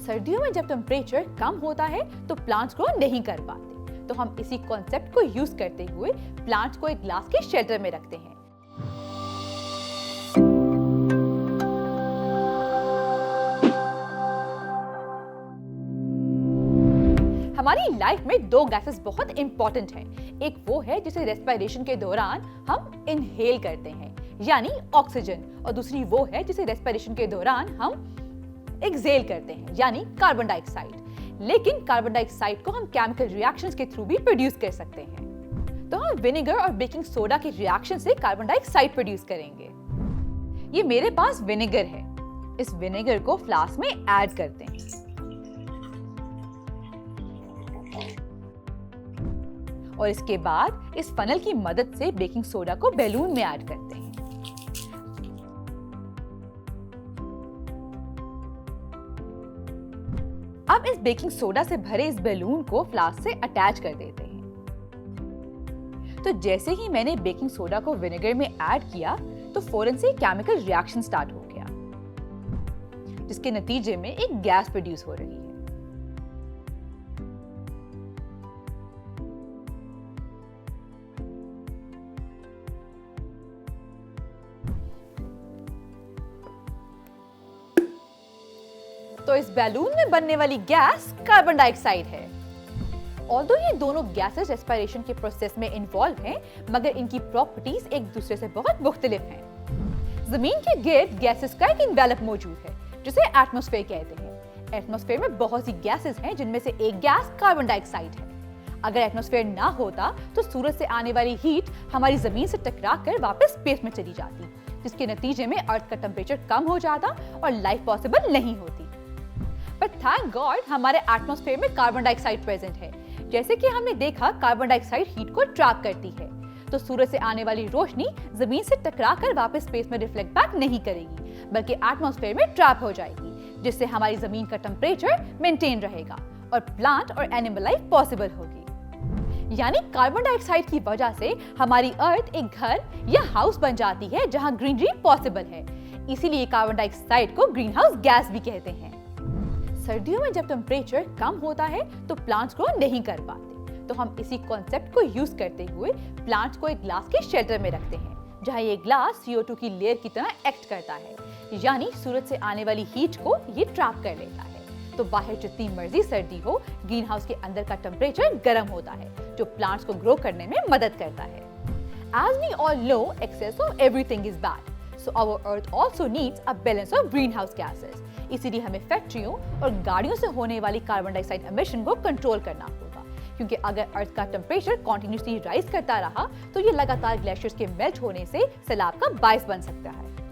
सर्दियों में जब टेम्परेचर कम होता है तो प्लांट्स ग्रो नहीं कर पाते, तो हम इसी कॉन्सेप्ट को यूज करते हुए प्लांट्स को एक ग्लास के शेल्टर में रखते हैं। हमारी लाइफ में दो गैसेस बहुत इंपॉर्टेंट हैं। एक वो है जिसे रेस्पिरेशन के दौरान हम इनहेल करते हैं यानी ऑक्सीजन, और दूसरी वो है जिसे रेस्पिरेशन के दौरान हम एक्सहेल करते हैं यानी कार्बन डाइऑक्साइड। लेकिन कार्बन डाइऑक्साइड को हम केमिकल रिएक्शंस के थ्रू भी प्रोड्यूस कर सकते हैं। तो हम विनेगर और बेकिंग सोडा के रिएक्शन से कार्बन डाइऑक्साइड प्रोड्यूस करेंगे। ये मेरे पास विनेगर है। इस विनेगर को फ्लास्क में ऐड करते हैं और इसके बाद इस फनल की मदद से बेकिंग सोडा को बैलून में ऐड करते हैं। अब इस बेकिंग सोडा से भरे इस बैलून को फ्लास्क से अटैच कर देते हैं। तो जैसे ही मैंने बेकिंग सोडा को विनेगर में ऐड किया तो फौरन से केमिकल रिएक्शन स्टार्ट हो गया, जिसके नतीजे में एक गैस प्रोड्यूस हो रही है। तो इस बैलून में बनने वाली गैस कार्बन डाइऑक्साइड है। ऑल्दो ये दोनों गैसेस रेस्पिरेशन के प्रोसेस में इन्वॉल्व हैं, मगर इनकी प्रॉपर्टीज एक दूसरे से बहुत मुख्तलिफ हैं। जमीन के गिर्द गैसेस का एक इन्वेलप मौजूद है जिसे एटमॉस्फेयर कहते हैं। एटमॉस्फेयर में बहुत सी गैसेस हैं जिनमें से एक गैस कार्बन डाइऑक्साइड है। अगर एटमॉस्फेयर ना होता तो सूरज से आने वाली हीट हमारी जमीन से टकराकर वापस स्पेस में चली जाती, जिसके नतीजे में अर्थ का टेम्परेचर कम हो जाता और लाइफ पॉसिबल नहीं होती। पर थैंक गॉड हमारे एटमॉस्फेयर में कार्बन डाइऑक्साइड प्रेजेंट है। जैसे कि हमने देखा, कार्बन डाइऑक्साइड हीट को ट्रैप करती है, तो सूरज से आने वाली रोशनी जमीन से टकराकर वापस स्पेस में रिफ्लेक्ट बैक नहीं करेगी, बल्कि एटमॉस्फेयर में ट्रैप हो जाएगी, जिससे हमारी जमीन का टेम्परेचर मेंटेन रहेगा और प्लांट और एनिमल लाइफ पॉसिबल होगी। यानी कार्बन डाइऑक्साइड की वजह से हमारी अर्थ एक घर या हाउस बन जाती है जहां ग्रीनरी पॉसिबल है। इसीलिए कार्बन डाइऑक्साइड को ग्रीन हाउस गैस भी कहते हैं। सर्दियों में जब टेम्परेचर कम होता है तो प्लांट्स ग्रो नहीं कर पाते, तो हम इसी कॉन्सेप्ट को यूज करते हुए प्लांट्स को एक ग्लास के शेल्टर में रखते हैं, जहां ये ग्लास CO2 की लेयर की तरह एक्ट करता है, यानी सूरज से आने वाली हीट को ये ट्रैप कर लेता है। तो बाहर जितनी मर्जी सर्दी हो, ग्रीन हाउस के अंदर का टेम्परेचर गर्म होता है, जो प्लांट्स को ग्रो करने में मदद करता है। As we all know, excess of everything is bad. So our earth also needs a balance of greenhouse gases. इसीलिए हमें फैक्ट्रियों और गाड़ियों से होने वाली कार्बन डाइऑक्साइड एमिशन को कंट्रोल करना होगा, क्योंकि अगर अर्थ का टेम्परेचर कंटिन्यूअसली राइज करता रहा तो ये लगातार ग्लेशियर्स के मेल्ट होने से सैलाब का बायस बन सकता है।